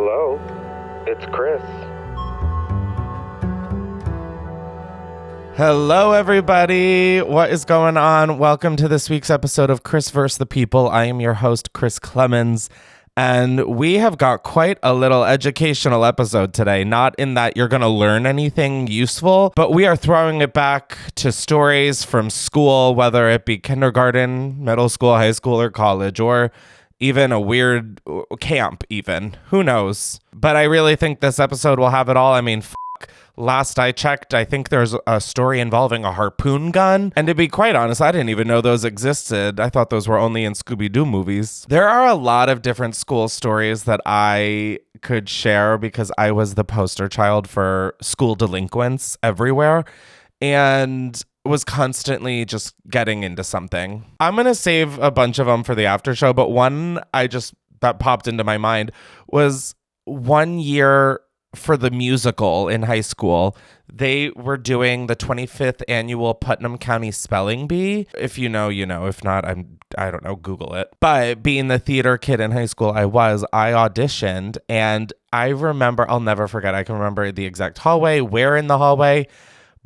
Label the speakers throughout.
Speaker 1: Hello, it's Chris.
Speaker 2: Hello, everybody. What is going on? Welcome to this week's episode of Chris vs. the People. I am your host, Chris Clemens, and we have got quite a little educational episode today. Not in that you're going to learn anything useful, but we are throwing it back to stories from school, whether it be kindergarten, middle school, high school, or college, or even a weird camp even. Who knows? But I really think this episode will have it all. I mean, last I checked, I think there's a story involving a harpoon gun. And to be quite honest, I didn't even know those existed. I thought those were only in Scooby-Doo movies. There are a lot of different school stories that I could share because I was the poster child for school delinquents everywhere and was constantly just getting into something. I'm going to save a bunch of them for the after show, but one that popped into my mind was 1 year for the musical in high school. They were doing the 25th annual Putnam County Spelling Bee. If you know, you know. If not, I don't know, Google it. But being the theater kid in high school I auditioned, and I remember, I'll never forget, I can remember the exact hallway, where in the hallway.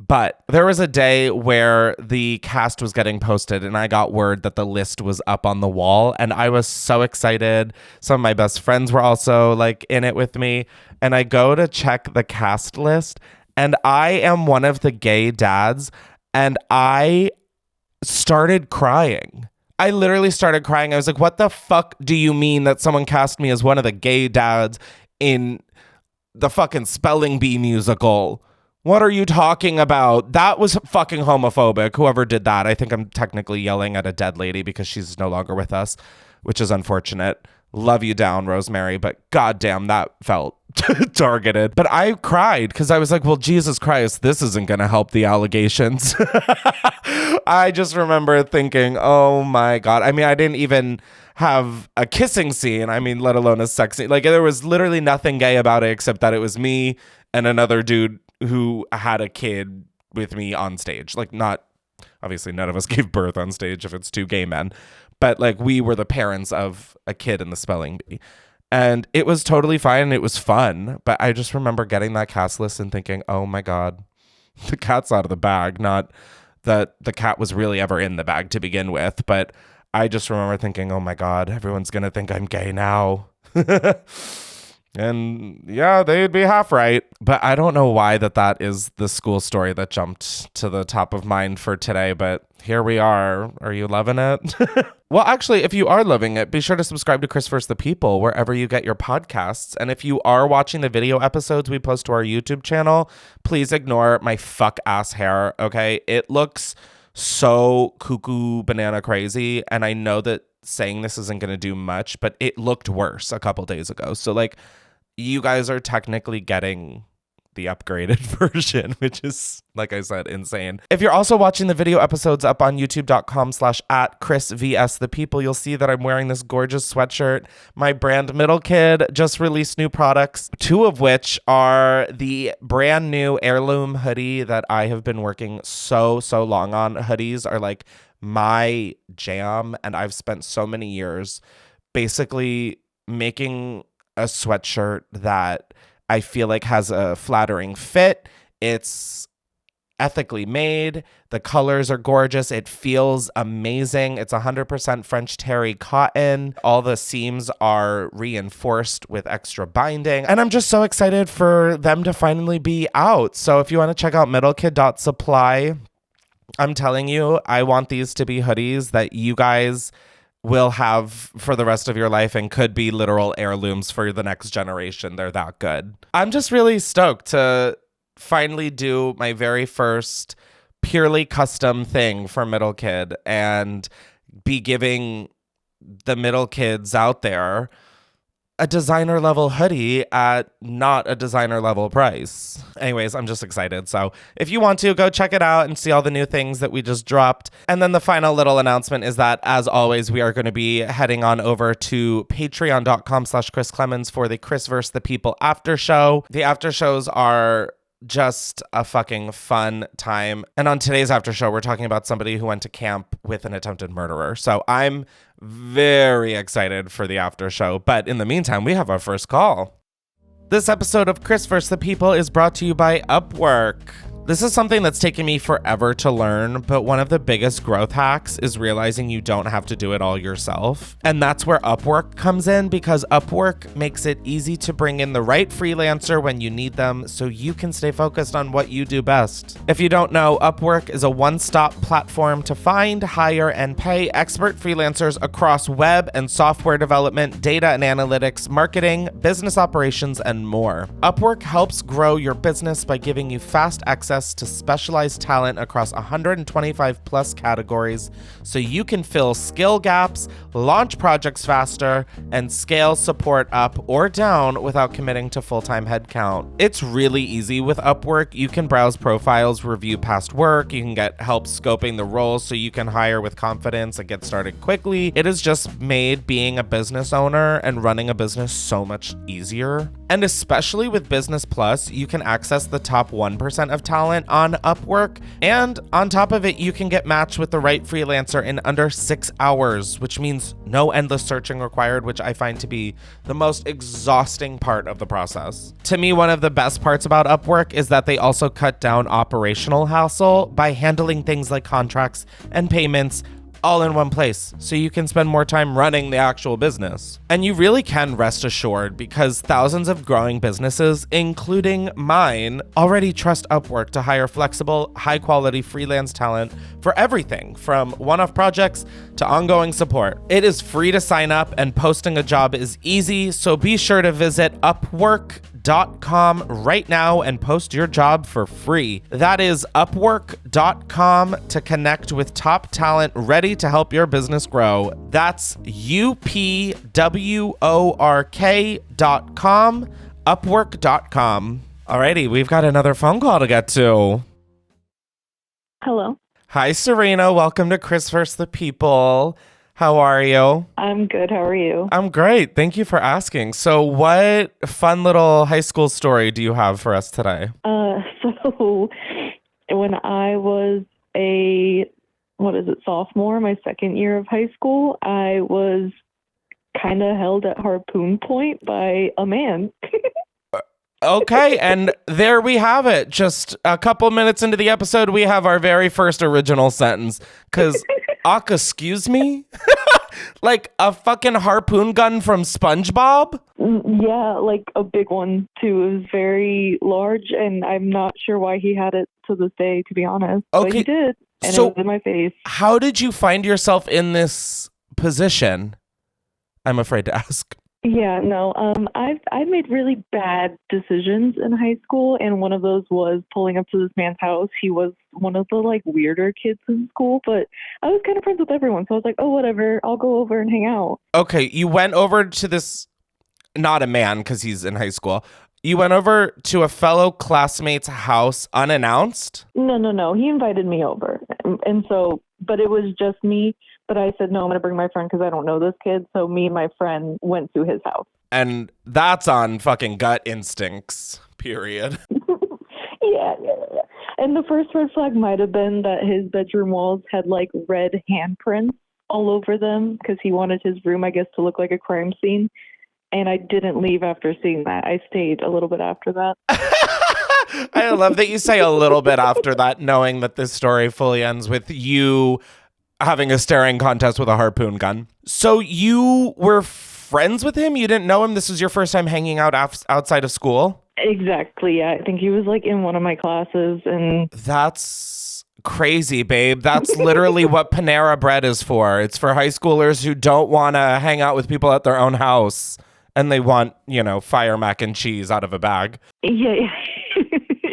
Speaker 2: But there was a day where the cast was getting posted and I got word that the list was up on the wall, and I was so excited. Some of my best friends were also like in it with me, and I go to check the cast list and I am one of the gay dads, and I started crying. I literally started crying. I was like, what the fuck do you mean that someone cast me as one of the gay dads in the fucking Spelling Bee musical? What are you talking about? That was fucking homophobic, whoever did that. I think I'm technically yelling at a dead lady because she's no longer with us, which is unfortunate. Love you down, Rosemary, but goddamn, that felt targeted. But I cried because I was like, well, Jesus Christ, this isn't going to help the allegations. I just remember thinking, oh my God. I mean, I didn't even have a kissing scene. I mean, let alone a sex scene. Like, there was literally nothing gay about it except that it was me and another dude who had a kid with me on stage. Like, not, obviously none of us gave birth on stage if it's two gay men, but like we were the parents of a kid in the Spelling Bee. And it was totally fine and it was fun. But I just remember getting that cast list and thinking, oh my God, the cat's out of the bag. Not that the cat was really ever in the bag to begin with, but I just remember thinking, oh my God, everyone's going to think I'm gay now. And yeah, they'd be half right. But I don't know why that is the school story that jumped to the top of mind for today. But here we are. Are you loving it? Well, actually, if you are loving it, be sure to subscribe to Chris vs. the People wherever you get your podcasts. And if you are watching the video episodes we post to our YouTube channel, please ignore my fuck ass hair, okay? It looks so cuckoo banana crazy. And I know that saying this isn't going to do much, but it looked worse a couple days ago. So like, you guys are technically getting the upgraded version, which is, like I said, insane. If you're also watching the video episodes up on youtube.com/@ChrisVSThePeople, you'll see that I'm wearing this gorgeous sweatshirt. My brand Middle Kid just released new products, two of which are the brand new heirloom hoodie that I have been working so long on. Hoodies are like my jam, and I've spent so many years basically making a sweatshirt that I feel like has a flattering fit. It's ethically made. The colors are gorgeous. It feels amazing. It's 100% French terry cotton. All the seams are reinforced with extra binding. And I'm just so excited for them to finally be out. So if you want to check out middlekid.supply, I'm telling you, I want these to be hoodies that you guys will have for the rest of your life and could be literal heirlooms for the next generation. They're that good. I'm just really stoked to finally do my very first purely custom thing for Middle Kid and be giving the middle kids out there a designer level hoodie at not a designer level price. Anyways, I'm just excited. So if you want to, go check it out and see all the new things that we just dropped. And then the final little announcement is that, as always, we are going to be heading on over to patreon.com/Chris Clemens for the Chris vs. the People after show. The after shows are just a fucking fun time. And on today's after show, we're talking about somebody who went to camp with an attempted murderer. So I'm very excited for the after show. But in the meantime, we have our first call. This episode of Chris vs. the People is brought to you by Upwork. This is something that's taken me forever to learn, but one of the biggest growth hacks is realizing you don't have to do it all yourself. And that's where Upwork comes in, because Upwork makes it easy to bring in the right freelancer when you need them so you can stay focused on what you do best. If you don't know, Upwork is a one-stop platform to find, hire, and pay expert freelancers across web and software development, data and analytics, marketing, business operations, and more. Upwork helps grow your business by giving you fast access to specialized talent across 125 plus categories so you can fill skill gaps, launch projects faster, and scale support up or down without committing to full-time headcount. It's really easy with Upwork. You can browse profiles, review past work, you can get help scoping the roles so you can hire with confidence and get started quickly. It has just made being a business owner and running a business so much easier. And especially with Business Plus, you can access the top 1% of talent on Upwork. And on top of it, you can get matched with the right freelancer in under 6 hours, which means no endless searching required, which I find to be the most exhausting part of the process. To me, one of the best parts about Upwork is that they also cut down operational hassle by handling things like contracts and payments all in one place, so you can spend more time running the actual business. And you really can rest assured, because thousands of growing businesses, including mine, already trust Upwork to hire flexible, high-quality freelance talent for everything from one-off projects to ongoing support. It is free to sign up, and posting a job is easy, so be sure to visit Upwork.com right now and post your job for free. That is Upwork.com to connect with top talent ready to help your business grow. That's UPWORK.com, Upwork.com. Alrighty, we've got another phone call to get to.
Speaker 3: Hello.
Speaker 2: Hi, Serena. Welcome to Chris vs. the People. How are you?
Speaker 3: I'm good. How are you?
Speaker 2: I'm great. Thank you for asking. So what fun little high school story do you have for us today?
Speaker 3: So when I was sophomore, my second year of high school, I was kind of held at harpoon point by a man.
Speaker 2: Okay, and there we have it. Just a couple minutes into the episode, we have our very first original sentence. Because, excuse me? Like a fucking harpoon gun from SpongeBob?
Speaker 3: Yeah, like a big one, too. It was very large, and I'm not sure why he had it to this day, to be honest.
Speaker 2: Okay.
Speaker 3: But he did, and
Speaker 2: So
Speaker 3: it was in my face.
Speaker 2: how did you find yourself in this position? I'm afraid to ask.
Speaker 3: Yeah, no. I've made really bad decisions in high school, and one of those was pulling up to this man's house. He was one of the weirder kids in school, but I was kind of friends with everyone, so I was like, oh, whatever, I'll go over and hang out.
Speaker 2: Okay, you went over to this, not a man because he's in high school. You went over to a fellow classmate's house unannounced?
Speaker 3: No. He invited me over, and so, but it was just me. But I said, no, I'm going to bring my friend because I don't know this kid. So me and my friend went to his house.
Speaker 2: And that's on fucking gut instincts, period.
Speaker 3: Yeah. And the first red flag might have been that his bedroom walls had red handprints all over them because he wanted his room, I guess, to look like a crime scene. And I didn't leave after seeing that. I stayed a little bit after that.
Speaker 2: I love that you say a little bit after that, knowing that this story fully ends with you having a staring contest with a harpoon gun. So you were friends with him? You didn't know him? This was your first time hanging out outside of school?
Speaker 3: Exactly, yeah. I think he was in one of my classes. And
Speaker 2: that's crazy, babe. That's literally what Panera Bread is for. It's for high schoolers who don't want to hang out with people at their own house. And they want, fire mac and cheese out of a bag.
Speaker 3: Yeah.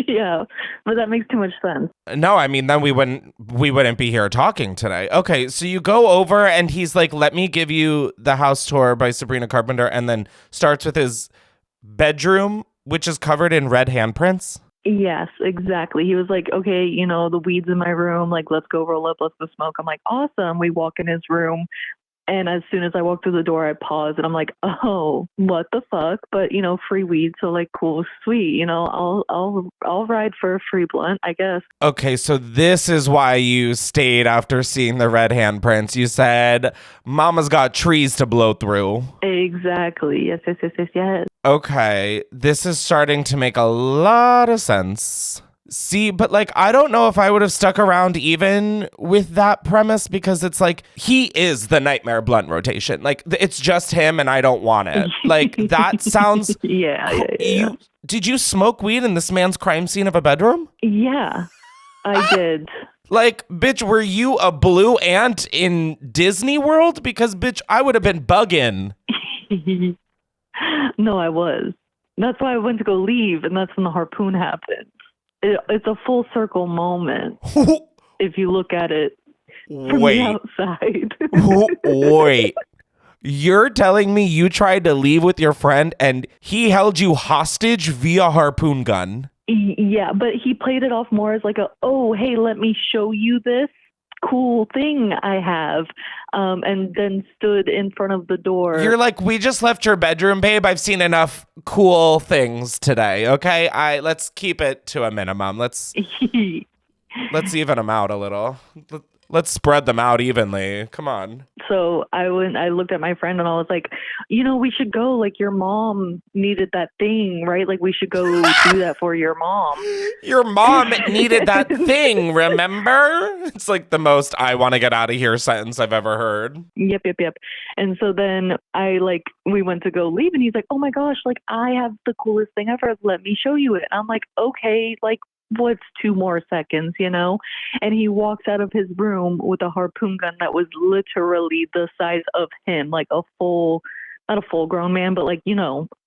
Speaker 3: Yeah, but that makes too much sense.
Speaker 2: No, I mean, then we wouldn't be here talking today. Okay, so you go over and he's like, let me give you the house tour by Sabrina Carpenter, and then starts with his bedroom, which is covered in red handprints.
Speaker 3: Yes, exactly. He was like, okay, the weeds in my room, let's go roll up, let's go smoke. I'm like, awesome. We walk in his room, And as soon as I walked through the door, I paused and I'm like, oh, what the fuck? But free weed, so like cool, sweet. I'll ride for a free blunt, I guess.
Speaker 2: Okay, so this is why you stayed after seeing the red handprints. You said, Mama's got trees to blow through.
Speaker 3: Exactly. Yes.
Speaker 2: Okay, this is starting to make a lot of sense. See, but like, I don't know if I would have stuck around even with that premise, because it's like, he is the nightmare blunt rotation. Like, it's just him and I don't want it. Like, that sounds...
Speaker 3: Yeah.
Speaker 2: Did you smoke weed in this man's crime scene of a bedroom?
Speaker 3: Yeah, I did.
Speaker 2: Like, bitch, were you a blue ant in Disney World? Because, bitch, I would have been bugging.
Speaker 3: No, I was. That's why I went to go leave, and that's when the harpoon happened. It's a full circle moment if you look at it from the outside.
Speaker 2: Wait. You're telling me you tried to leave with your friend and he held you hostage via harpoon gun?
Speaker 3: Yeah, but he played it off more as like oh, hey, let me show you this cool thing I have, and then stood in front of the door.
Speaker 2: You're like, we just left your bedroom, babe. I've seen enough cool things today. Okay, let's keep it to a minimum. Let's even them out a little. Let's spread them out evenly. Come on.
Speaker 3: So I looked at my friend and I was like, we should go. Like, your mom needed that thing, right? Like, we should go do that for your mom.
Speaker 2: Your mom needed that thing, remember? It's like the most I want to get out of here sentence I've ever heard.
Speaker 3: Yep. And so then we went to go leave and he's like, oh my gosh, like, I have the coolest thing ever. Let me show you it. And I'm like, okay, like, what's 2 more seconds, And he walks out of his room with a harpoon gun that was literally the size of him, like not a full grown man, but like,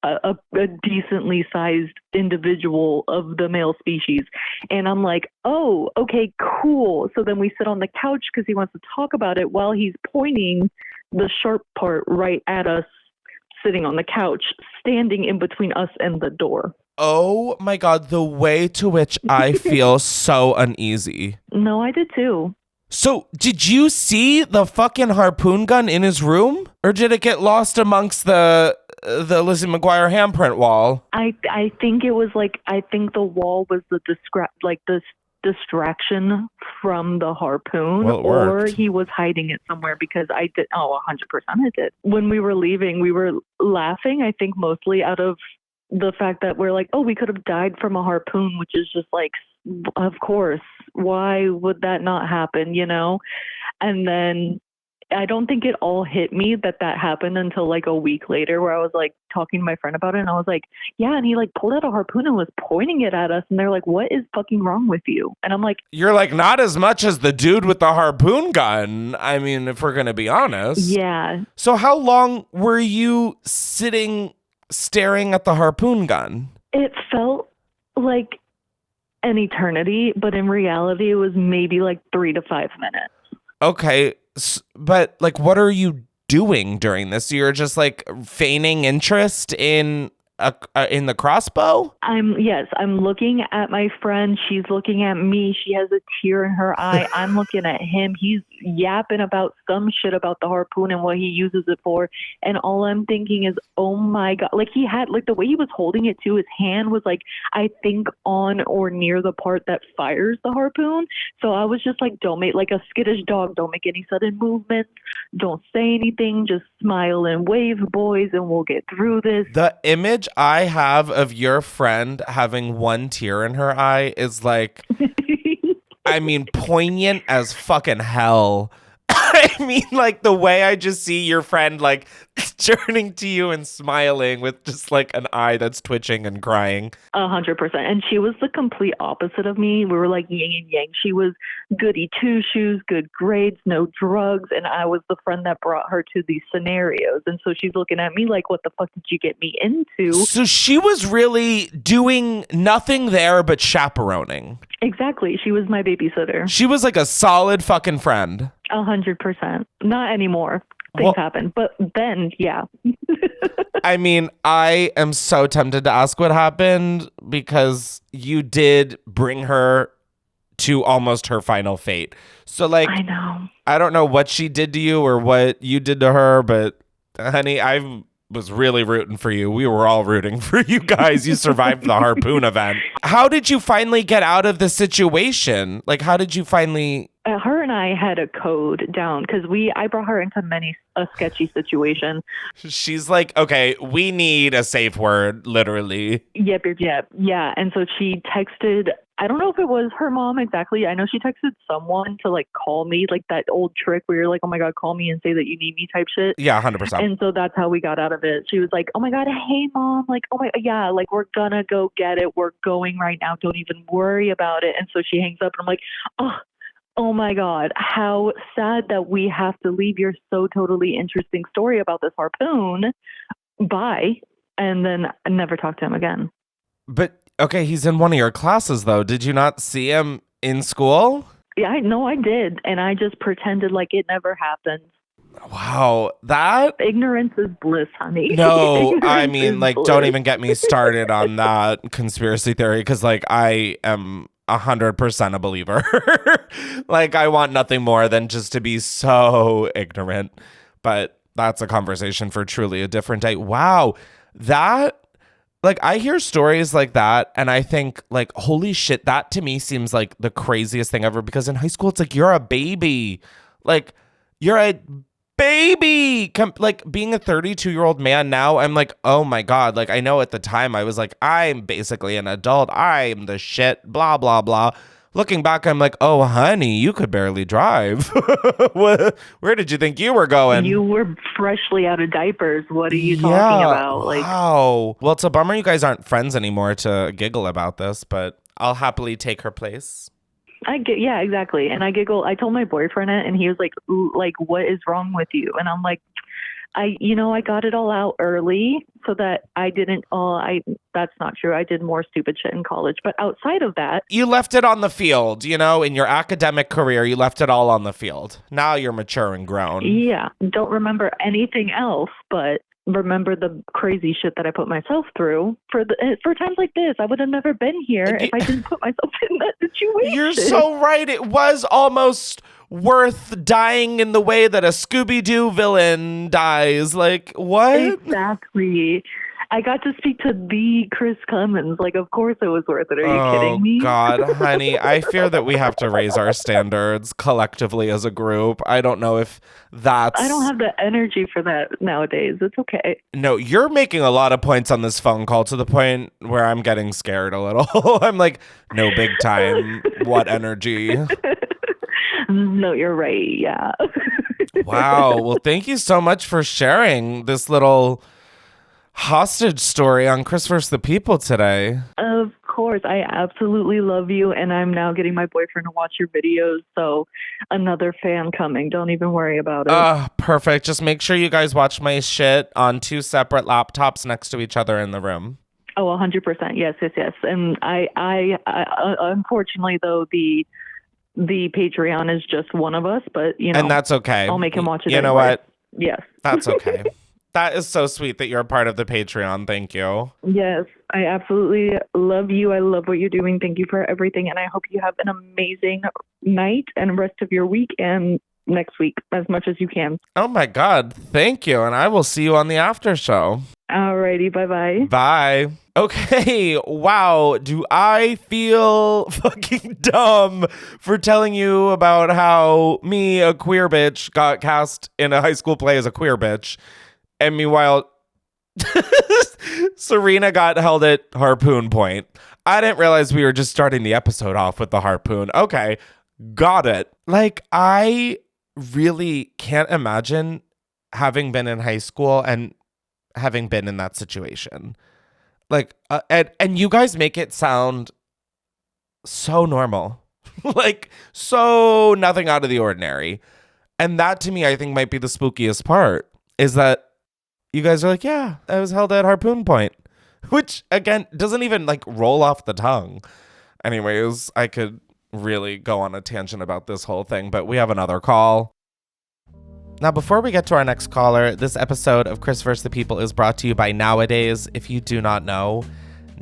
Speaker 3: a decently sized individual of the male species. And I'm like, oh, okay, cool. So then we sit on the couch because he wants to talk about it while he's pointing the sharp part right at us, sitting on the couch, standing in between us and the door.
Speaker 2: Oh my God, the way to which I feel so uneasy.
Speaker 3: No, I did too.
Speaker 2: So, did you see the fucking harpoon gun in his room? Or did it get lost amongst the Lizzie McGuire handprint wall?
Speaker 3: I think it was I think the wall was the distraction from the harpoon,
Speaker 2: well,
Speaker 3: or he was hiding it somewhere, because I did. Oh, 100% I did. When we were leaving, we were laughing, I think mostly out of the fact that we're like, oh, we could have died from a harpoon, which is just like, of course, why would that not happen, And then I don't think it all hit me that happened until like a week later, where I was like talking to my friend about it, and I was like, yeah, and he like pulled out a harpoon and was pointing it at us, and they're like, what is fucking wrong with you? And I'm like,
Speaker 2: you're like, not as much as the dude with the harpoon gun. I mean, if we're gonna be honest.
Speaker 3: Yeah.
Speaker 2: So how long were you sitting staring at the harpoon gun?
Speaker 3: It felt like an eternity, but in reality it was maybe like 3 to 5 minutes.
Speaker 2: Okay, but like, what are you doing during this? You're just like feigning interest in the crossbow?
Speaker 3: I'm looking at my friend. She's looking at me. She has a tear in her eye. I'm looking at him. He's yapping about some shit about the harpoon and what he uses it for. And all I'm thinking is, oh my God. Like, he had, like, the way he was holding it too, his hand was like, I think on or near the part that fires the harpoon. So I was just like, don't make, like a skittish dog, don't make any sudden movements. Don't say anything. Just smile and wave, boys, and we'll get through this.
Speaker 2: The image I have of your friend having one tear in her eye is like, I mean, poignant as fucking hell. I mean, like, the way I just see your friend, like, turning to you and smiling with just, like, an eye that's twitching and crying.
Speaker 3: 100%. And she was the complete opposite of me. We were, like, yin and yang. She was goody two-shoes, good grades, no drugs, and I was the friend that brought her to these scenarios. And so she's looking at me like, what the fuck did you get me into?
Speaker 2: So she was really doing nothing there but chaperoning.
Speaker 3: Exactly. She was my babysitter.
Speaker 2: She was, like, a solid fucking friend.
Speaker 3: 100%. Not anymore. Things happen. But then, yeah.
Speaker 2: I mean, I am so tempted to ask what happened, because you did bring her to almost her final fate. So like,
Speaker 3: I know.
Speaker 2: I don't know what she did to you or what you did to her, but honey, I was really rooting for you. We were all rooting for you guys. You survived the harpoon event. How did you finally get out of the situation? Like, how did you finally...
Speaker 3: Her and I had a code down because I brought her into a sketchy situation.
Speaker 2: She's like, okay, we need a safe word, literally.
Speaker 3: Yep. Yeah. And so she texted, I don't know if it was her mom exactly. I know she texted someone to like call me, like that old trick where you're like, oh my God, call me and say that you need me type shit.
Speaker 2: Yeah, 100%.
Speaker 3: And so that's how we got out of it. She was like, oh my God, hey mom. Like, oh my, yeah, like we're gonna go get it. We're going right now. Don't even worry about it. And so she hangs up and I'm like, oh my God, how sad that we have to leave your so totally interesting story about this harpoon. Bye. And then I never talked to him again.
Speaker 2: But, okay, he's in one of your classes, though. Did you not see him in school?
Speaker 3: Yeah, I did. And I just pretended like it never happened.
Speaker 2: Wow, that...
Speaker 3: Ignorance is bliss, honey.
Speaker 2: No, I
Speaker 3: Ignorance
Speaker 2: mean,
Speaker 3: is
Speaker 2: like,
Speaker 3: bliss.
Speaker 2: don't even get me started on that conspiracy theory, because, like, I am 100% a believer. Like, I want nothing more than just to be so ignorant. But that's a conversation for truly a different day. Wow, that... Like, I hear stories like that, and I think, like, holy shit, that to me seems like the craziest thing ever, because in high school, it's like, you're a baby. Like, you're a baby. Like, being a 32-year-old man now, I'm like, oh my God. Like, I know at the time I was like, I'm basically an adult. I'm the shit, blah, blah, blah. Looking back, I'm like, oh, honey, you could barely drive. Where did you think you were going?
Speaker 3: You were freshly out of diapers. What are you talking about? Like,
Speaker 2: wow. Well, it's a bummer you guys aren't friends anymore to giggle about this, but I'll happily take her place.
Speaker 3: Yeah, exactly. And I giggle. I told my boyfriend it, and he was like, ooh, like, what is wrong with you? And I'm like, I got it all out early so that I didn't, that's not true. I did more stupid shit in college. But outside of that.
Speaker 2: You left it on the field, in your academic career, you left it all on the field. Now you're mature and grown.
Speaker 3: Yeah. Don't remember anything else, but remember the crazy shit that I put myself through for times like this. I would have never been here if I didn't put myself in that situation.
Speaker 2: You're so right. It was almost worth dying in the way that a Scooby-Doo villain dies. Like, what?
Speaker 3: Exactly. I got to speak to the Chris Clemens. Like, of course it was worth it. Are you kidding me?
Speaker 2: Oh, God, honey. I fear that we have to raise our standards collectively as a group. I don't know if that's...
Speaker 3: I don't have the energy for that nowadays. It's okay.
Speaker 2: No, you're making a lot of points on this phone call to the point where I'm getting scared a little. I'm like, no, big time. What energy?
Speaker 3: No, you're right. Yeah.
Speaker 2: Wow. Well, thank you so much for sharing this little hostage story on Chris vs. the People today.
Speaker 3: Of course. I absolutely love you. And I'm now getting my boyfriend to watch your videos. So another fan coming. Don't even worry about it.
Speaker 2: Perfect. Just make sure you guys watch my shit on 2 separate laptops next to each other in the room.
Speaker 3: Oh, 100%. Yes. And I unfortunately, though, the Patreon is just one of us, but
Speaker 2: and that's okay.
Speaker 3: I'll make him watch it.
Speaker 2: You know what?
Speaker 3: Yes.
Speaker 2: That's okay. That is so sweet that you're a part of the Patreon. Thank you.
Speaker 3: Yes, I absolutely love you. I love what you're doing. Thank you for everything. And I hope you have an amazing night and rest of your week and next week as much as you can.
Speaker 2: Oh my God. Thank you. And I will see you on the after show.
Speaker 3: Alrighty. Bye-bye.
Speaker 2: Bye. Okay. Wow. Do I feel fucking dumb for telling you about how me, a queer bitch, got cast in a high school play as a queer bitch? And meanwhile, Serena got held at harpoon point. I didn't realize we were just starting the episode off with the harpoon. Okay, got it. Like, I really can't imagine having been in high school and having been in that situation. Like, and you guys make it sound so normal. Like, so nothing out of the ordinary. And that, to me, I think might be the spookiest part, is that you guys are like, yeah, I was held at harpoon point, which again doesn't even like roll off the tongue. Anyways, I could really go on a tangent about this whole thing, but we have another call. Now, before we get to our next caller, this episode of Chris vs. the People is brought to you by Nowadays. If you do not know,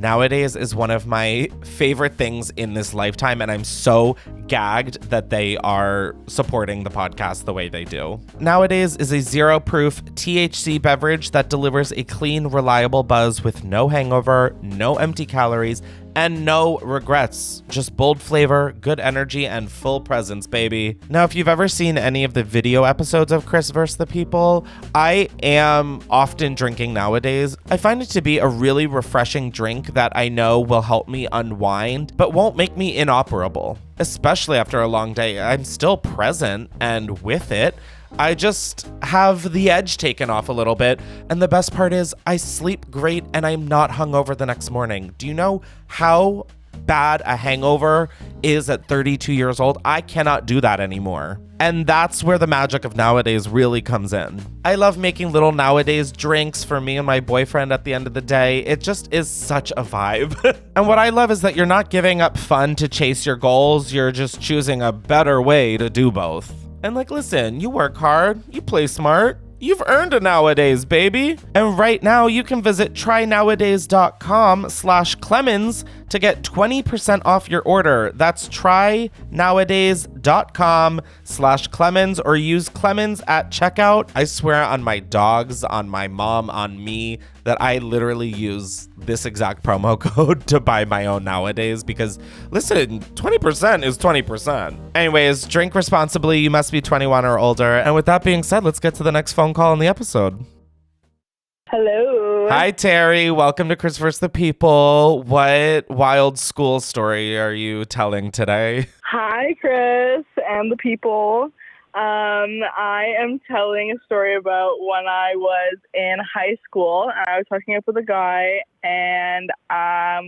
Speaker 2: Nowadays is one of my favorite things in this lifetime, and I'm so gagged that they are supporting the podcast the way they do. Nowadays is a zero-proof THC beverage that delivers a clean, reliable buzz with no hangover, no empty calories, and no regrets. Just bold flavor, good energy, and full presence, baby. Now, if you've ever seen any of the video episodes of Chris vs. the People, I am often drinking nowadays. I find it to be a really refreshing drink that I know will help me unwind, but won't make me inoperable. Especially after a long day, I'm still present and with it. I just have the edge taken off a little bit. And the best part is I sleep great and I'm not hungover the next morning. Do you know how bad a hangover is at 32 years old? I cannot do that anymore. And that's where the magic of nowadays really comes in. I love making little nowadays drinks for me and my boyfriend at the end of the day. It just is such a vibe. And what I love is that you're not giving up fun to chase your goals. You're just choosing a better way to do both. And like, listen, you work hard, you play smart, you've earned a nowadays, baby. And right now you can visit trynowadays.com/Clemens to get 20% off your order. That's trynowadays.com/Clemens, or use Clemens at checkout. I swear on my dogs, on my mom, on me, that I literally use this exact promo code to buy my own nowadays because, listen, 20% is 20%. Anyways, drink responsibly. You must be 21 or older. And with that being said, let's get to the next phone call in the episode.
Speaker 3: Hello.
Speaker 2: Hi, Terry. Welcome to Chris vs. the People. What wild school story are you telling today?
Speaker 4: Hi, Chris and the people. I am telling a story about when I was in high school. I was hooking up with a guy, and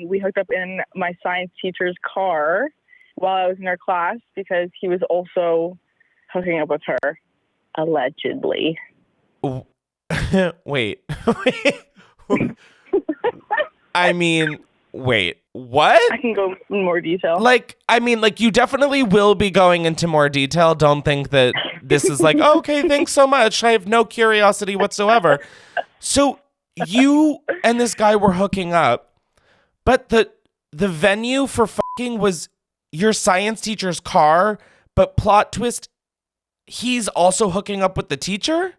Speaker 4: we hooked up in my science teacher's car while I was in her class because he was also hooking up with her, allegedly.
Speaker 2: Wait. I mean, wait. What?
Speaker 4: I can go in more detail.
Speaker 2: You definitely will be going into more detail. Don't think that this is like, oh, okay, thanks so much. I have no curiosity whatsoever. So you and this guy were hooking up, but the venue for fucking was your science teacher's car, but plot twist, he's also hooking up with the teacher?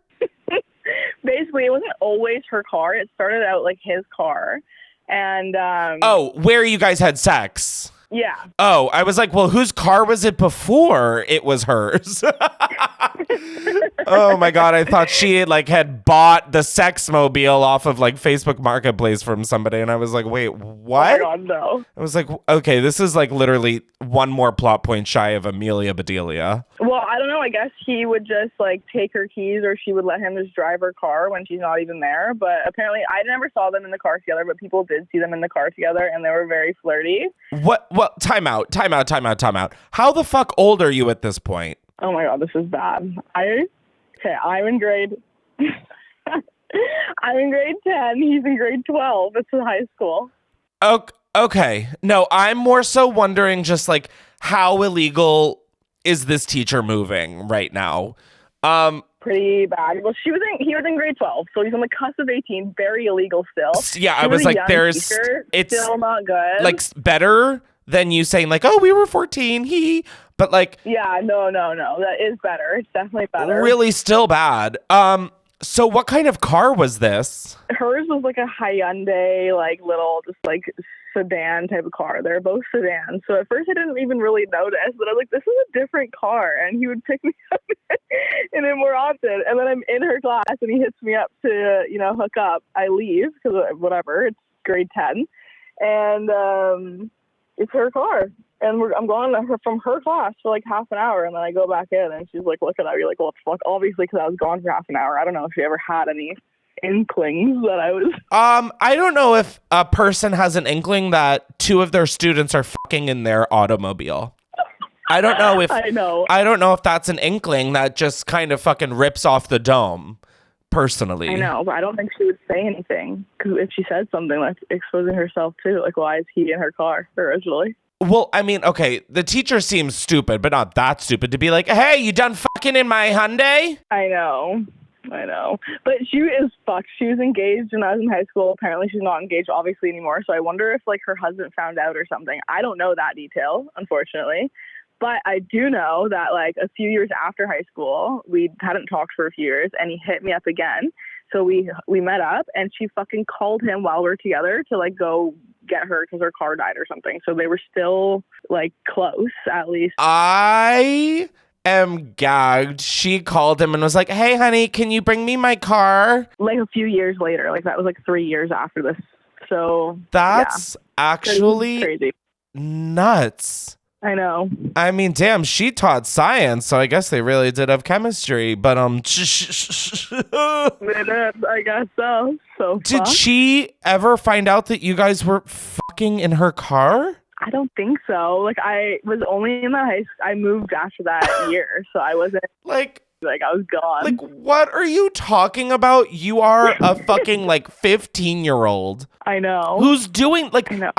Speaker 4: Basically, it wasn't always her car. It started out like his car. And
Speaker 2: where you guys had sex?
Speaker 4: Yeah.
Speaker 2: Oh, I was like, well, whose car was it before it was hers? Oh my God. I thought she had bought the sex mobile off of Facebook Marketplace from somebody. And I was like, wait, what?
Speaker 4: Oh my God, no.
Speaker 2: I was like, okay, this is literally one more plot point shy of Amelia Bedelia.
Speaker 4: Well, I don't know. I guess he would just take her keys, or she would let him just drive her car when she's not even there. But apparently I never saw them in the car together, but people did see them in the car together, and they were very flirty.
Speaker 2: What? Time out. How the fuck old are you at this point?
Speaker 4: Oh my God, this is bad. I'm in grade I'm in grade 10. He's in grade 12. It's in high school.
Speaker 2: Okay. No, I'm more so wondering just how illegal is this teacher moving right now?
Speaker 4: Pretty bad. Well, he was in grade 12, so he's on the cusp of 18. Very illegal still.
Speaker 2: Yeah, I was like, it's
Speaker 4: still not good.
Speaker 2: Better than you saying oh, we were 14, but
Speaker 4: yeah, no, that is better. It's definitely better.
Speaker 2: Really still bad. So what kind of car was this?
Speaker 4: Hers was a Hyundai, little sedan type of car. They're both sedans. So at first I didn't even really notice, but I was like, this is a different car. And he would pick me up in it more often. And then I'm in her class and he hits me up to, hook up. I leave because whatever, it's grade 10. And it's her car. And I'm gone from her class for half an hour. And then I go back in and she's looking at me what the fuck? Obviously, because I was gone for half an hour. I don't know if she ever had any inklings that I was.
Speaker 2: I don't know if a person has an inkling that two of their students are fucking in their automobile. I don't know if I don't know if that's an inkling that just kind of fucking rips off the dome. Personally,
Speaker 4: I know, but I don't think she would say anything, because if she said something, exposing herself too, why is he in her car originally?
Speaker 2: Well, I mean, okay, the teacher seems stupid, but not that stupid to be like, hey, you done fucking in my Hyundai?
Speaker 4: I know. I know. But she is fucked. She was engaged when I was in high school. Apparently she's not engaged, obviously, anymore. So I wonder if, like, her husband found out or something. I don't know that detail, unfortunately. But I do know that, like, a few years after high school, we hadn't talked for a few years, and he hit me up again. So we met up, and she fucking called him while we were together to, like, go get her because her car died or something. So they were still, like, close, at least.
Speaker 2: I am gagged. She called him and was like, hey, honey, can you bring me my car?
Speaker 4: Like, a few years later. Like, that was, like, 3 years after this. So
Speaker 2: That's actually
Speaker 4: crazy.
Speaker 2: Nuts.
Speaker 4: I know.
Speaker 2: I mean, damn, she taught science, so I guess they really did have chemistry. But
Speaker 4: I guess so. So
Speaker 2: did
Speaker 4: fuck.
Speaker 2: she ever find out that you guys were fucking in her car?
Speaker 4: I don't think so. Like, I was only in the high school. I moved after that year, so I wasn't,
Speaker 2: Like,
Speaker 4: I was gone.
Speaker 2: Like, what are you talking about? You are a fucking, like, 15-year-old
Speaker 4: I know.
Speaker 2: who's doing, like,
Speaker 4: I know.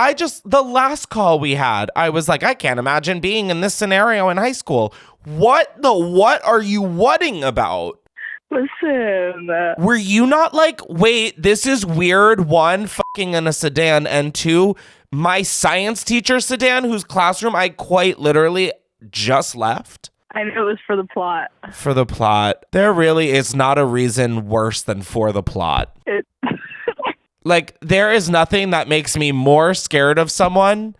Speaker 2: the last call we had, I was like, I can't imagine being in this scenario in high school. What are you whatting about?
Speaker 4: Listen.
Speaker 2: Were you not like, wait, this is weird, one, fucking in a sedan, and two, my science teacher sedan, whose classroom I quite literally just left?
Speaker 4: I knew it was for the plot.
Speaker 2: For the plot. There really is not a reason worse than for the plot. Like, there is nothing that makes me more scared of someone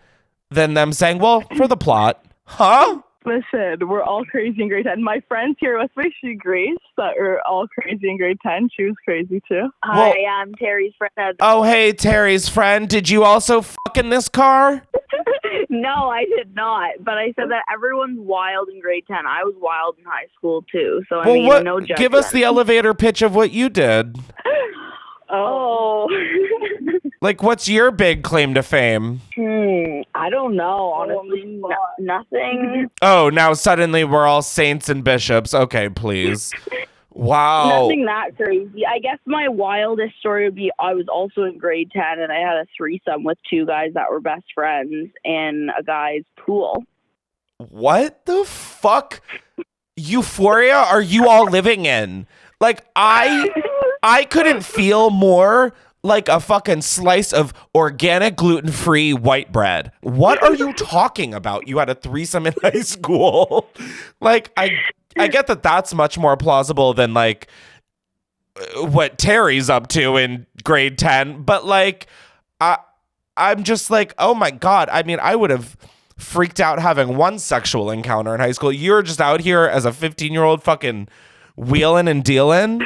Speaker 2: than them saying, well, for the plot. Huh?
Speaker 4: Listen, we're all crazy in grade 10. My friends here with me, she Grace, that are all crazy in grade 10. She was crazy too.
Speaker 5: Hi, I'm Terry's friend.
Speaker 2: Oh, hey, Terry's friend. Did you also fuck in this car?
Speaker 5: No, I did not. But I said that everyone's wild in grade 10. I was wild in high school too. So I mean, no judgment.
Speaker 2: Give us the elevator pitch of what you did.
Speaker 5: Oh.
Speaker 2: Like, what's your big claim to fame?
Speaker 5: I don't know, honestly. Nothing.
Speaker 2: Oh, now suddenly we're all saints and bishops. Okay, please. Wow.
Speaker 5: Nothing that crazy. I guess my wildest story would be I was also in grade 10 and I had a threesome with two guys that were best friends in a guy's pool.
Speaker 2: What the fuck euphoria are you all living in? Like, I couldn't feel more like a fucking slice of organic gluten-free white bread. What are you talking about? You had a threesome in high school. Like, I get that that's much more plausible than, like, what Terry's up to in grade 10. But, like, I'm just like, oh, my God. I mean, I would have freaked out having one sexual encounter in high school. You're just out here as a 15-year-old fucking wheeling and dealing.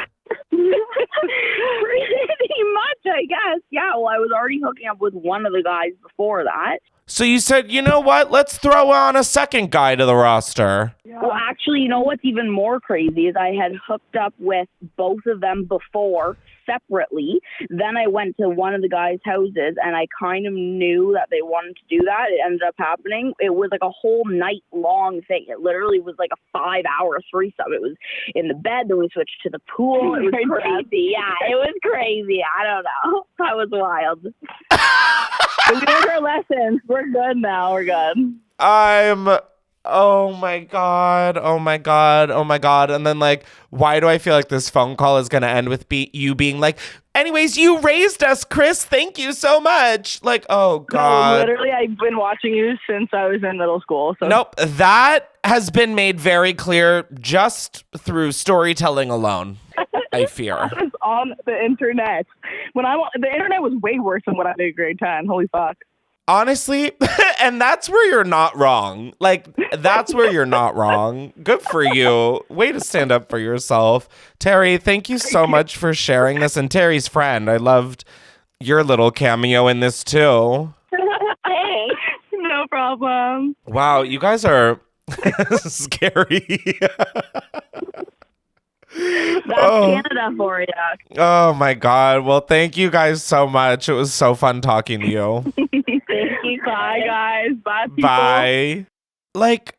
Speaker 5: I guess. Yeah, well, I was already hooking up with one of the guys before that.
Speaker 2: So you said, you know what? Let's throw on a second guy to the roster.
Speaker 5: Yeah. Well, actually, you know what's even more crazy is I had hooked up with both of them before separately. Then I went to one of the guys' houses and I kind of knew that they wanted to do that. It ended up happening. It was like a whole night long thing. It literally was like a 5-hour threesome. It was in the bed, then we switched to the pool. It was crazy. Yeah, it was crazy. I don't know. That was wild.
Speaker 4: We learned our lessons. We're good now. We're good.
Speaker 2: Oh my God. And then, like, why do I feel like this phone call is going to end with you being like, anyways, you raised us, Chris. Thank you so much. Like, oh God.
Speaker 4: No, literally, I've been watching you since I was in middle school. So.
Speaker 2: Nope. That has been made very clear just through storytelling alone, I fear.
Speaker 4: I was on the internet. The internet was way worse than what I did in grade 10. Holy fuck.
Speaker 2: Honestly, and that's where you're not wrong. Like, that's where you're not wrong. Good for you. Way to stand up for yourself. Terry, thank you so much for sharing this. And Terry's friend, I loved your little cameo in this too.
Speaker 5: Hey,
Speaker 4: no problem.
Speaker 2: Wow, you guys are scary.
Speaker 5: That's Canada for you.
Speaker 2: Oh my God. Well, thank you guys so much. It was so fun talking to you.
Speaker 5: Thank you.
Speaker 4: Bye, guys. Bye, people.
Speaker 2: Bye. Like,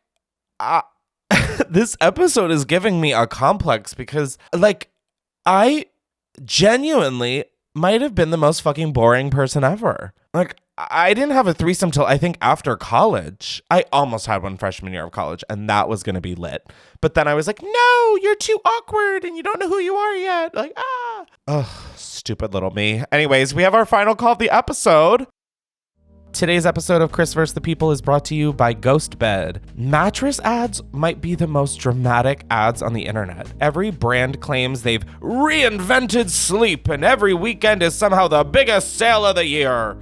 Speaker 2: this episode is giving me a complex because, like, I genuinely might have been the most fucking boring person ever. Like, I didn't have a threesome till I think after college. I almost had one freshman year of college, and that was going to be lit. But then I was like, no, you're too awkward and you don't know who you are yet. Like, ah. Ugh, stupid little me. Anyways, we have our final call of the episode. Today's episode of Chris vs. the People is brought to you by GhostBed. Mattress ads might be the most dramatic ads on the internet. Every brand claims they've reinvented sleep, and every weekend is somehow the biggest sale of the year.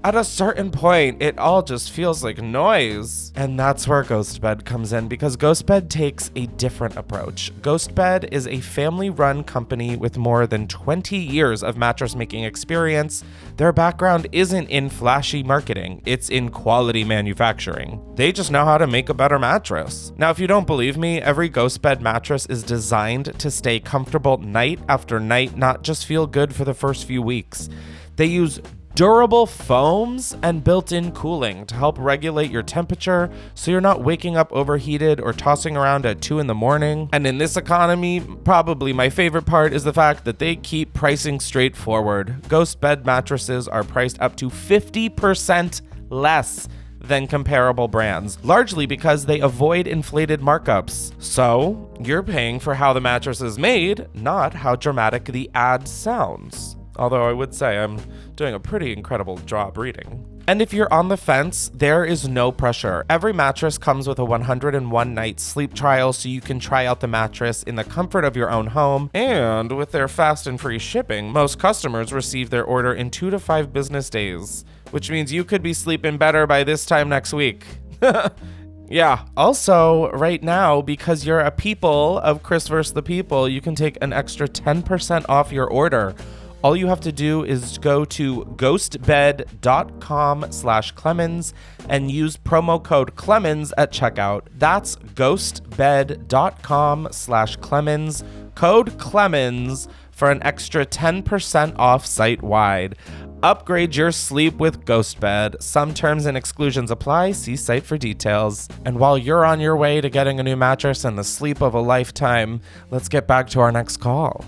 Speaker 2: At a certain point, it all just feels like noise. And that's where GhostBed comes in, because GhostBed takes a different approach. GhostBed is a family-run company with more than 20 years of mattress-making experience. Their background isn't in flashy marketing, it's in quality manufacturing. They just know how to make a better mattress. Now, if you don't believe me, every GhostBed mattress is designed to stay comfortable night after night, not just feel good for the first few weeks. They use durable foams and built-in cooling to help regulate your temperature so you're not waking up overheated or tossing around at 2 a.m. And in this economy, probably my favorite part is the fact that they keep pricing straightforward. GhostBed mattresses are priced up to 50% less than comparable brands, largely because they avoid inflated markups. So you're paying for how the mattress is made, not how dramatic the ad sounds. Although I would say I'm doing a pretty incredible job reading. And if you're on the fence, there is no pressure. Every mattress comes with a 101-night sleep trial, so you can try out the mattress in the comfort of your own home. And with their fast and free shipping, most customers receive their order in 2 to 5 business days, which means you could be sleeping better by this time next week. Yeah. Also, right now, because you're a people of Chris vs. the People, you can take an extra 10% off your order. All you have to do is go to ghostbed.com/Clemens and use promo code Clemens at checkout. That's ghostbed.com/Clemens, code Clemens for an extra 10% off site-wide. Upgrade your sleep with GhostBed. Some terms and exclusions apply. See site for details. And while you're on your way to getting a new mattress and the sleep of a lifetime, let's get back to our next call.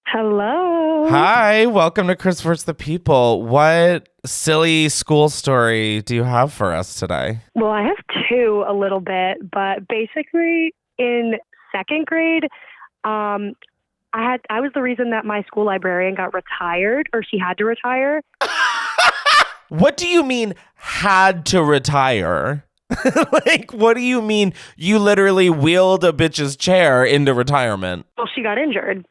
Speaker 6: Hello.
Speaker 2: Hi, welcome to Chris vs. the People. What silly school story do you have for us today?
Speaker 6: Well, I have two a little bit, but basically in second grade, I was the reason that my school librarian got retired, or she had to retire.
Speaker 2: What do you mean had to retire? Like, what do you mean you literally wheeled a bitch's chair into retirement?
Speaker 6: Well, she got injured.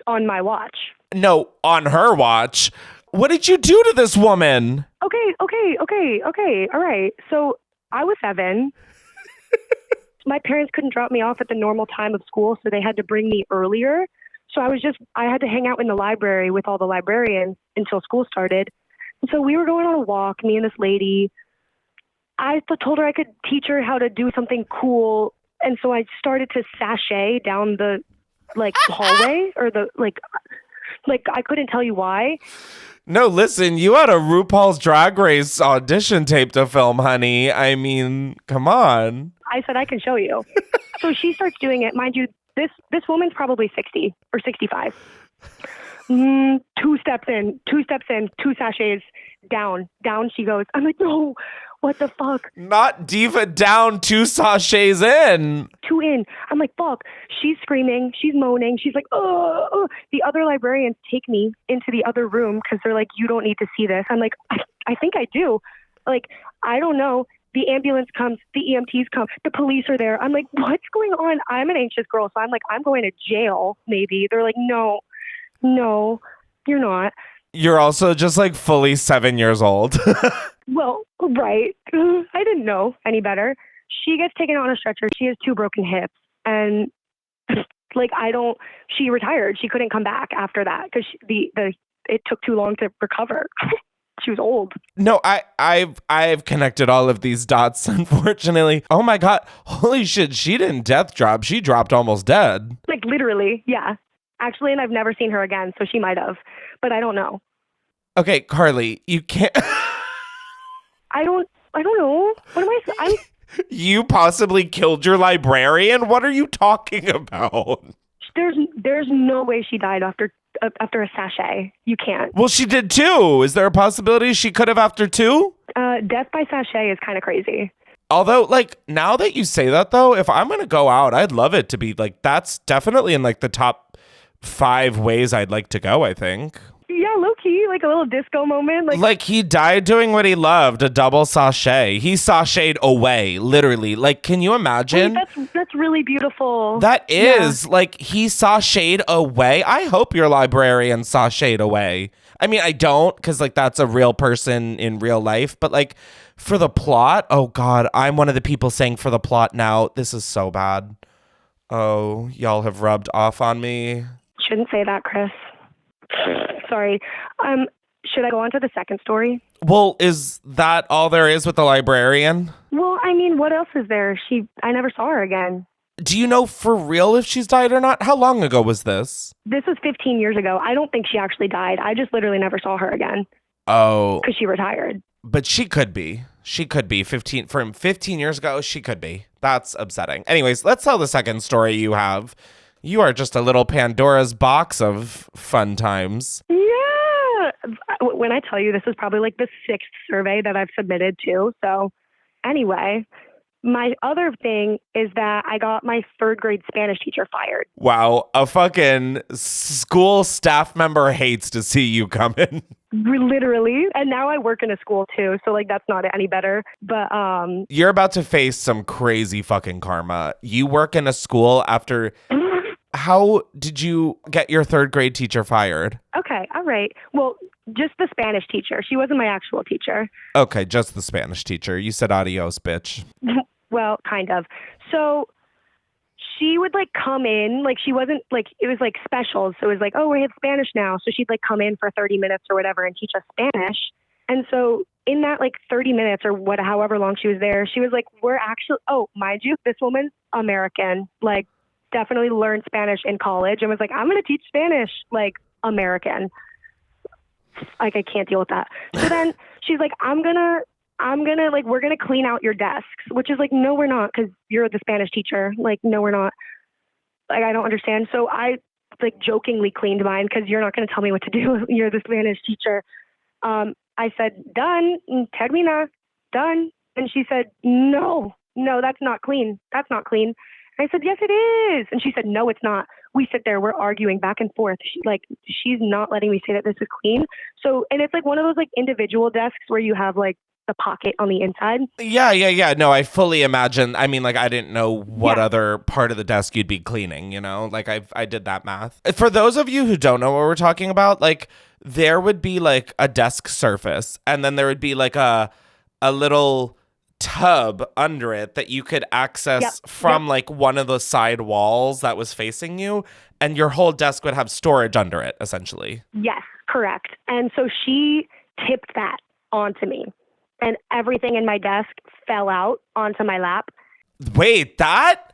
Speaker 6: On my watch.
Speaker 2: No, on her watch. What did you do to this woman?
Speaker 6: Okay. All right. So I was 7. My parents couldn't drop me off at the normal time of school, so they had to bring me earlier. So I had to hang out in the library with all the librarians until school started. And so we were going on a walk, me and this lady. I told her I could teach her how to do something cool. And so I started to sashay down the hallway, or the I couldn't tell you why.
Speaker 2: No, listen, you had a RuPaul's Drag Race audition tape to film, honey. I mean, come on.
Speaker 6: I said, I can show you. So she starts doing it. Mind you, this woman's probably 60 or 65. 2 steps in, 2 sachets down she goes. I'm like, no, what the fuck?
Speaker 2: Not diva down, 2 sachets in.
Speaker 6: 2 in. I'm like, fuck. She's screaming. She's moaning. She's like, oh. The other librarians take me into the other room because they're like, you don't need to see this. I'm like, I think I do. Like, I don't know. The ambulance comes. The EMTs come. The police are there. I'm like, what's going on? I'm an anxious girl. So I'm like, I'm going to jail, maybe. They're like, no, you're not.
Speaker 2: You're also just like fully 7 years old.
Speaker 6: Well, right. I didn't know any better. She gets taken on a stretcher. She has 2 broken hips. And she retired. She couldn't come back after that because it took too long to recover. She was old. No,
Speaker 2: I've connected all of these dots, unfortunately. Oh my God. Holy shit. She didn't death drop. She dropped almost dead.
Speaker 6: Like literally. Yeah. Actually, and I've never seen her again. So she might have, but I don't know.
Speaker 2: Okay, Carly, you can't.
Speaker 6: I don't know. What am I?
Speaker 2: You possibly killed your librarian? What are you talking about?
Speaker 6: There's no way she died after a sachet. You can't.
Speaker 2: Well, she did too. Is there a possibility she could have after two?
Speaker 6: Death by sachet is kind of crazy.
Speaker 2: Although, like, now that you say that, though, if I'm going to go out, I'd love it to be, like, that's definitely in, like, the top 5 ways I'd like to go, I think.
Speaker 6: Yeah, low-key, like a little disco moment.
Speaker 2: Like, he died doing what he loved, a double sachet. He sashayed away, literally. Like, can you imagine?
Speaker 6: Wait, that's really beautiful.
Speaker 2: That is, like, he sashayed away. I hope your librarian sashayed away. I mean, I don't, because, like, that's a real person in real life. But, like, for the plot, oh, God, I'm one of the people saying for the plot now. This is so bad. Oh, y'all have rubbed off on me.
Speaker 6: Shouldn't say that, Chris. Sorry. Should I go on to the second story?
Speaker 2: Well, is that all there is with the librarian?
Speaker 6: Well, I mean, what else is there? I never saw her again.
Speaker 2: Do you know for real if she's died or not? How long ago was this?
Speaker 6: This was 15 years ago. I don't think she actually died. I just literally never saw her again.
Speaker 2: Oh.
Speaker 6: Because she retired.
Speaker 2: But she could be. She could be 15 from 15 years ago. She could be. That's upsetting. Anyways, let's tell the second story you have. You are just a little Pandora's box of fun times.
Speaker 6: Yeah. When I tell you, this is probably like the 6th survey that I've submitted to. So anyway, my other thing is that I got my 3rd grade Spanish teacher fired.
Speaker 2: Wow. A fucking school staff member hates to see you come in.
Speaker 6: Literally. And now I work in a school too. So like that's not any better. But
Speaker 2: you're about to face some crazy fucking karma. You work in a school after... How did you get your 3rd grade teacher fired?
Speaker 6: Okay, all right. Well, just the Spanish teacher. She wasn't my actual teacher.
Speaker 2: Okay, just the Spanish teacher. You said adios, bitch.
Speaker 6: Well, kind of. So she would like come in, like she wasn't like, it was like specials. So it was like, oh, we have Spanish now. So she'd like come in for 30 minutes or whatever and teach us Spanish. And so in that like 30 minutes or however long she was there, she was like, we're actually, oh, mind you, this woman's American, like, definitely learned Spanish in college and was like, I'm going to teach Spanish like American. Like, I can't deal with that. So then she's like, I'm going to like, we're going to clean out your desks, which is like, no, we're not. 'Cause you're the Spanish teacher. Like, no, we're not. Like, I don't understand. So I like jokingly cleaned mine 'cause you're not going to tell me what to do. You're the Spanish teacher. I said, done. Termina. Done. And she said, no, that's not clean. That's not clean. I said, yes, it is. And she said, no, it's not. We sit there, we're arguing back and forth. She's not letting me say that this is clean. So, and it's like one of those like individual desks where you have like the pocket on the inside.
Speaker 2: Yeah. No, I fully imagine. I mean, like, I didn't know what other part of the desk you'd be cleaning, you know? Like, I did that math. For those of you who don't know what we're talking about, like, there would be like a desk surface and then there would be like a little tub under it that you could access from like one of the side walls that was facing you, and your whole desk would have storage under it essentially.
Speaker 6: Yes, correct. And so she tipped that onto me and everything in my desk fell out onto my lap.
Speaker 2: Wait, that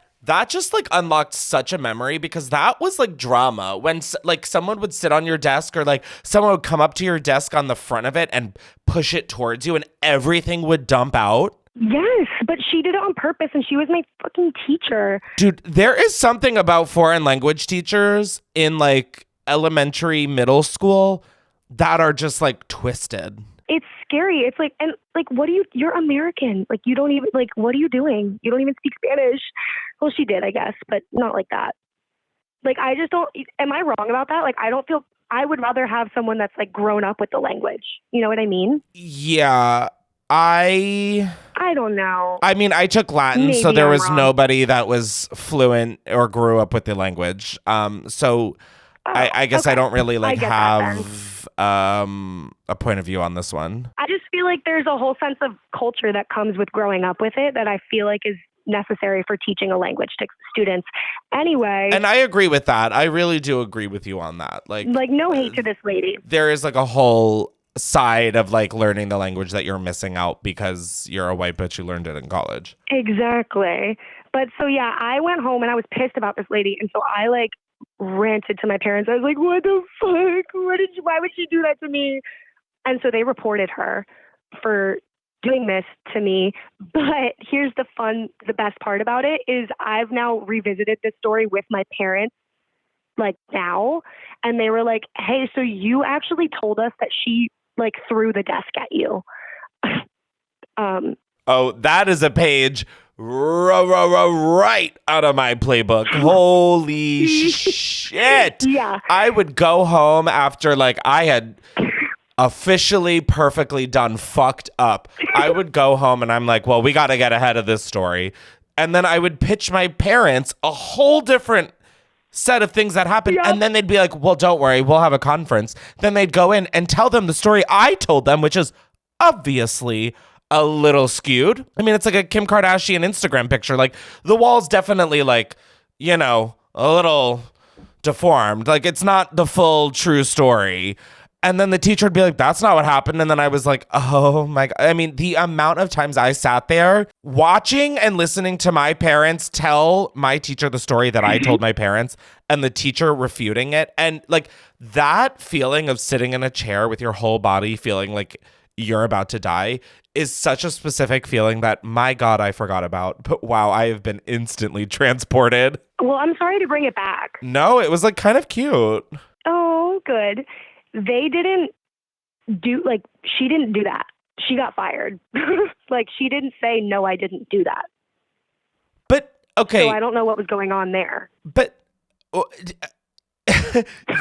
Speaker 2: just like unlocked such a memory, because that was like drama when like someone would sit on your desk or like someone would come up to your desk on the front of it and push it towards you and everything would dump out.
Speaker 6: Yes, but she did it on purpose and she was my fucking teacher.
Speaker 2: Dude, there is something about foreign language teachers in like elementary, middle school that are just like twisted.
Speaker 6: It's scary. It's like, and like, you're American. Like, you don't even, like, what are you doing? You don't even speak Spanish. Well, she did, I guess, but not like that. Like, I just don't, am I wrong about that? Like, I would rather have someone that's like grown up with the language. You know what I mean?
Speaker 2: Yeah. I
Speaker 6: don't know.
Speaker 2: I mean, I took Latin,
Speaker 6: Maybe
Speaker 2: so there
Speaker 6: I'm
Speaker 2: was
Speaker 6: wrong.
Speaker 2: nobody that was fluent or grew up with the language. So I guess
Speaker 6: okay.
Speaker 2: I don't really like
Speaker 6: I get that
Speaker 2: have a point of view on this one.
Speaker 6: I just feel like there's a whole sense of culture that comes with growing up with it that I feel like is necessary for teaching a language to students. Anyway.
Speaker 2: And I agree with that. I really do agree with you on that. Like
Speaker 6: no hate to this lady.
Speaker 2: There is like a whole side of like learning the language that you're missing out because you're a white bitch who learned it in college.
Speaker 6: Exactly. But so yeah, I went home and I was pissed about this lady, and so I like ranted to my parents. I was like, what the fuck? Why would she do that to me? And so they reported her for doing this to me. But here's the best part about it is I've now revisited this story with my parents like now, and they were like, hey, so you actually told us that she like threw the desk at you.
Speaker 2: Oh, that is a page right out of my playbook. Holy shit.
Speaker 6: Yeah.
Speaker 2: I would go home after like I had officially perfectly done fucked up. I would go home and I'm like, well, we got to get ahead of this story. And then I would pitch my parents a whole different set of things that happened.
Speaker 6: Yep.
Speaker 2: And then they'd be like, well, don't worry, we'll have a conference. Then they'd go in and tell them the story I told them, which is obviously a little skewed. I mean, it's like a Kim Kardashian Instagram picture. Like the wall's definitely like, you know, a little deformed. Like it's not the full true story. And then the teacher would be like, that's not what happened. And then I was like, oh my God. I mean, the amount of times I sat there watching and listening to my parents tell my teacher the story that I told my parents and the teacher refuting it. And like that feeling of sitting in a chair with your whole body feeling like you're about to die is such a specific feeling that, my God, I forgot about. But wow, I have been instantly transported.
Speaker 6: Well, I'm sorry to bring it back.
Speaker 2: No, it was like kind of cute.
Speaker 6: Oh, good. They didn't do, like, she didn't do that. She got fired. Like, she didn't say, no, I didn't do that.
Speaker 2: But, okay.
Speaker 6: So I don't know what was going on there.
Speaker 2: But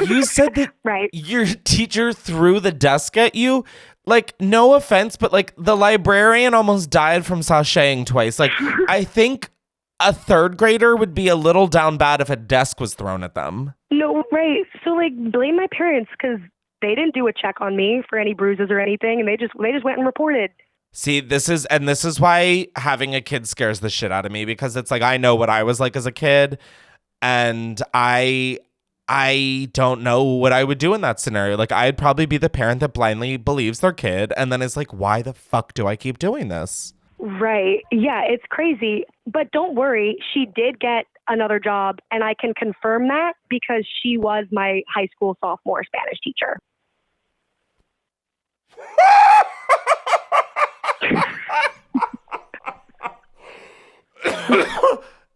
Speaker 2: you said that
Speaker 6: Right.
Speaker 2: your teacher threw the desk at you. Like, no offense, but like the librarian almost died from sashaying twice. Like, I think a third grader would be a little down bad if a desk was thrown at them.
Speaker 6: No, right. So, like, blame my parents because they didn't do a check on me for any bruises or anything, and they just went and reported.
Speaker 2: See, this is why having a kid scares the shit out of me, because it's like I know what I was like as a kid, and I don't know what I would do in that scenario. Like, I'd probably be the parent that blindly believes their kid and then is like, why the fuck do I keep doing this?
Speaker 6: Right. Yeah, it's crazy. But don't worry, she did get another job, and I can confirm that because she was my high school sophomore Spanish teacher.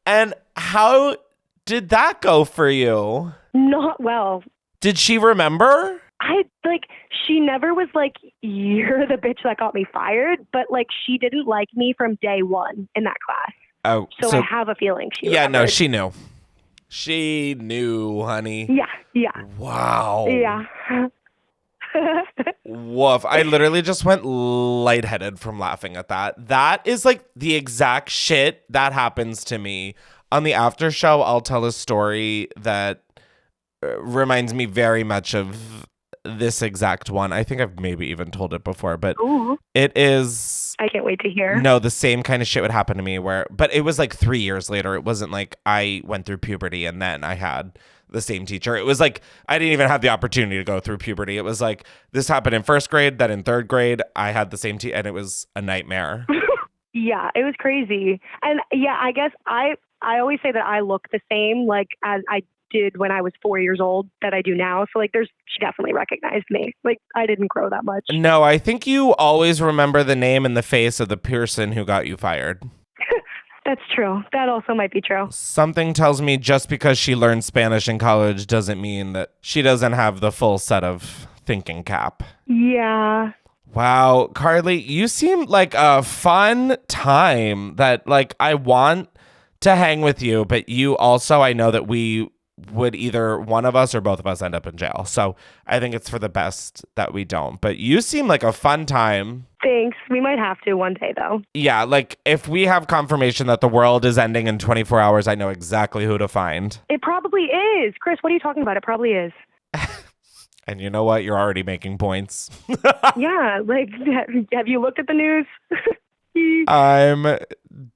Speaker 2: And how did that go for you?
Speaker 6: Not well.
Speaker 2: Did she remember?
Speaker 6: She never was like, you're the bitch that got me fired, but like she didn't like me from day one in that class.
Speaker 2: Oh,
Speaker 6: So I have a feeling she
Speaker 2: Yeah,
Speaker 6: remembered.
Speaker 2: no, she knew. She knew, honey.
Speaker 6: Yeah.
Speaker 2: Wow.
Speaker 6: Yeah.
Speaker 2: Woof. I literally just went lightheaded from laughing at that. That is like the exact shit that happens to me. On the after show, I'll tell a story that reminds me very much of this exact one. I think I've maybe even told it before, but
Speaker 6: Ooh.
Speaker 2: it is...
Speaker 6: I can't wait to hear.
Speaker 2: No, the same kind of shit would happen to me but it was like 3 years later. It wasn't like I went through puberty and then I had the same teacher. It was like I didn't even have the opportunity to go through puberty. It was like this happened in first grade, then in third grade, I had the same teacher, and it was a nightmare.
Speaker 6: Yeah, it was crazy. And yeah, I guess I always say that I look the same like as I did when I was 4 years old that I do now. So like she definitely recognized me. Like I didn't grow that much.
Speaker 2: No, I think you always remember the name and the face of the person who got you fired.
Speaker 6: That's true. That also might be true.
Speaker 2: Something tells me just because she learned Spanish in college doesn't mean that she doesn't have the full set of thinking cap.
Speaker 6: Yeah.
Speaker 2: Wow, Carly, you seem like a fun time that like I want to hang with you, but you also, I know that we would either one of us or both of us end up in jail. So I think it's for the best that we don't. But you seem like a fun time.
Speaker 6: Thanks. We might have to one day, though.
Speaker 2: Yeah, like if we have confirmation that the world is ending in 24 hours, I know exactly who to find.
Speaker 6: It probably is. Chris, what are you talking about? It probably is.
Speaker 2: And you know what? You're already making points.
Speaker 6: Yeah, like, have you looked at the news?
Speaker 2: I'm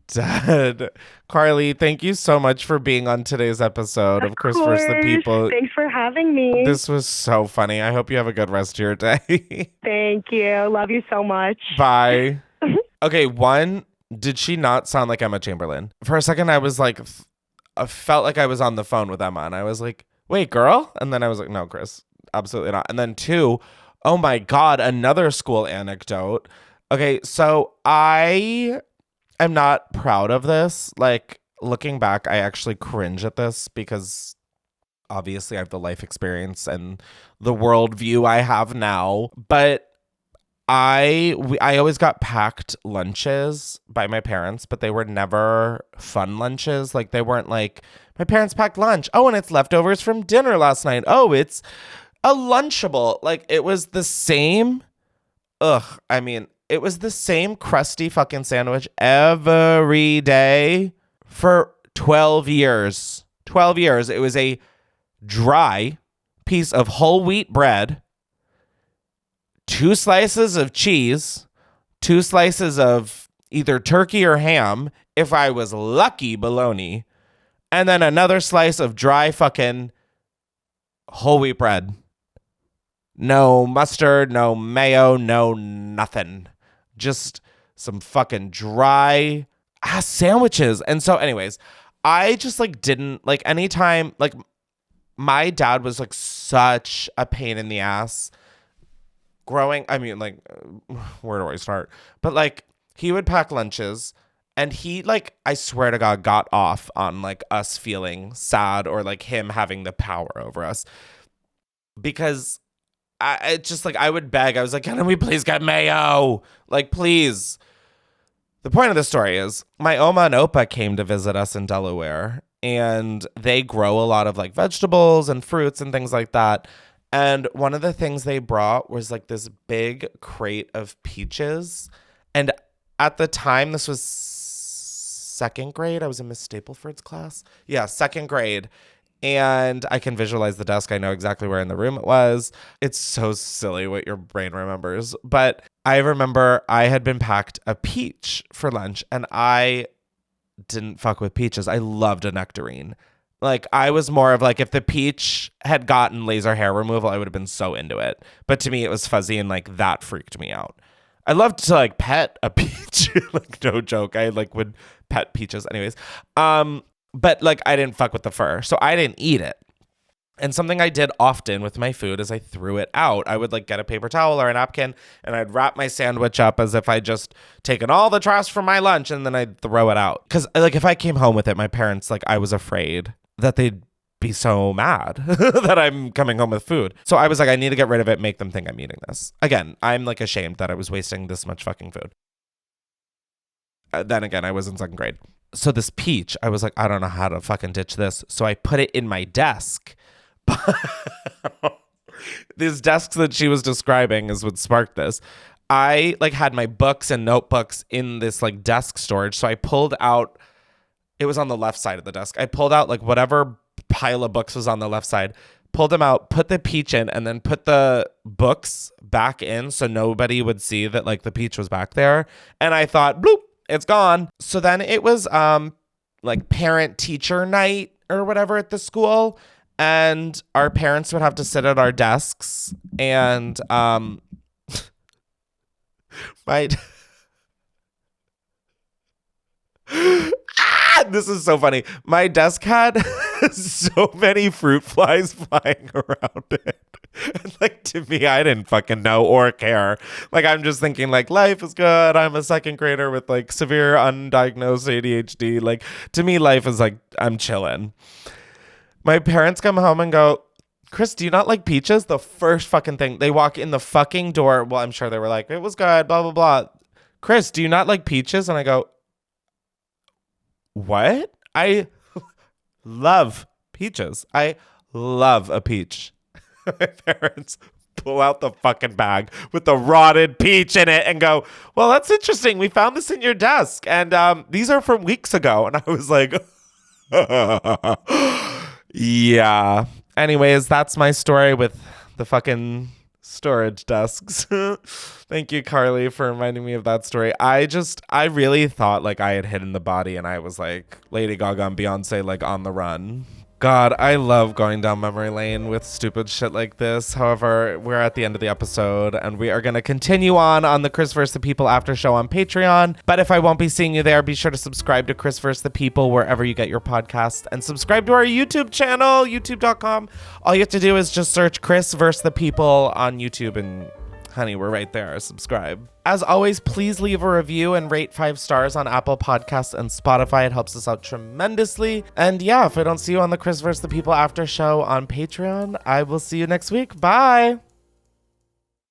Speaker 2: dead. Carly, thank you so much for being on today's episode of Chris vs. the People.
Speaker 6: Thanks for having me.
Speaker 2: This was so funny. I hope you have a good rest of your day.
Speaker 6: Thank you. Love you so much.
Speaker 2: Bye. Okay, one, did she not sound like Emma Chamberlain? For a second, I was like, I felt like I was on the phone with Emma, and I was like, wait, girl? And then I was like, no, Chris, absolutely not. And then two, oh my God, another school anecdote. Okay, so I am not proud of this. Like, looking back, I actually cringe at this because obviously I have the life experience and the worldview I have now, but I always got packed lunches by my parents, but they were never fun lunches. Like they weren't like, my parents packed lunch. Oh, and it's leftovers from dinner last night. Oh, it's a Lunchable. Like it was the same. It was the same crusty fucking sandwich every day for 12 years. 12 years. It was a dry piece of whole wheat bread, 2 slices of cheese, 2 slices of either turkey or ham, if I was lucky, bologna, and then another slice of dry fucking whole wheat bread. No mustard, no mayo, no nothing. Just some fucking dry ass sandwiches. And so anyways, I just like didn't like anytime, like my dad was like such a pain in the ass growing. I mean, like, where do I start? But like he would pack lunches and he like, I swear to God, got off on like us feeling sad or like him having the power over us. Because I just like, I would beg. I was like, can we please get mayo? Like, please. The point of the story is my Oma and Opa came to visit us in Delaware and they grow a lot of like vegetables and fruits and things like that. And one of the things they brought was like this big crate of peaches. And at the time, this was 2nd grade. I was in Miss Stapleford's class. Yeah, 2nd grade. And I can visualize the desk. I know exactly where in the room it was. It's so silly what your brain remembers. But I remember I had been packed a peach for lunch and I didn't fuck with peaches. I loved a nectarine. Like I was more of like if the peach had gotten laser hair removal, I would have been so into it. But to me, it was fuzzy and like that freaked me out. I loved to like pet a peach. Like no joke. I like would pet peaches anyways. But like I didn't fuck with the fur, so I didn't eat it. And something I did often with my food is I threw it out. I would like get a paper towel or a napkin and I'd wrap my sandwich up as if I'd just taken all the trash from my lunch and then I'd throw it out. Because like if I came home with it, my parents, like I was afraid that they'd be so mad that I'm coming home with food. So I was like, I need to get rid of it, make them think I'm eating this. Again, I'm like ashamed that I was wasting this much fucking food. Then again, I was in 2nd grade. So this peach, I was like, I don't know how to fucking ditch this. So I put it in my desk. These desks that she was describing is what sparked this. I like had my books and notebooks in this like desk storage. So I pulled out, it was on the left side of the desk. I pulled out like whatever pile of books was on the left side, pulled them out, put the peach in, and then put the books back in so nobody would see that like the peach was back there. And I thought, bloop, it's gone. So then it was like parent teacher night or whatever at the school. And our parents would have to sit at our desks and this is so funny. My desk had so many fruit flies flying around it. And like to me, I didn't fucking know or care. Like I'm just thinking like life is good. I'm a 2nd grader with like severe undiagnosed ADHD. Like to me, life is like I'm chilling. My parents come home and go, Chris, do you not like peaches? The first fucking thing. They walk in the fucking door. Well, I'm sure they were like, it was good, blah, blah, blah. Chris, do you not like peaches? And I go, what? I love peaches. I love a peach. My parents pull out the fucking bag with the rotted peach in it and go, well, that's interesting. We found this in your desk. And these are from weeks ago. And I was like, yeah. Anyways, that's my story with the fucking storage desks. Thank you, Carly, for reminding me of that story. I really thought like I had hidden the body and I was like Lady Gaga and Beyonce like on the run. God, I love going down memory lane with stupid shit like this. However, we're at the end of the episode and we are going to continue on the Chris vs. the People after show on Patreon. But if I won't be seeing you there, be sure to subscribe to Chris vs. the People wherever you get your podcasts and subscribe to our YouTube channel, youtube.com. All you have to do is just search Chris vs. the People on YouTube and honey, we're right there. Subscribe. As always, please leave a review and rate 5 stars on Apple Podcasts and Spotify. It helps us out tremendously. And yeah, if I don't see you on the Chris vs. the People after show on Patreon, I will see you next week. Bye.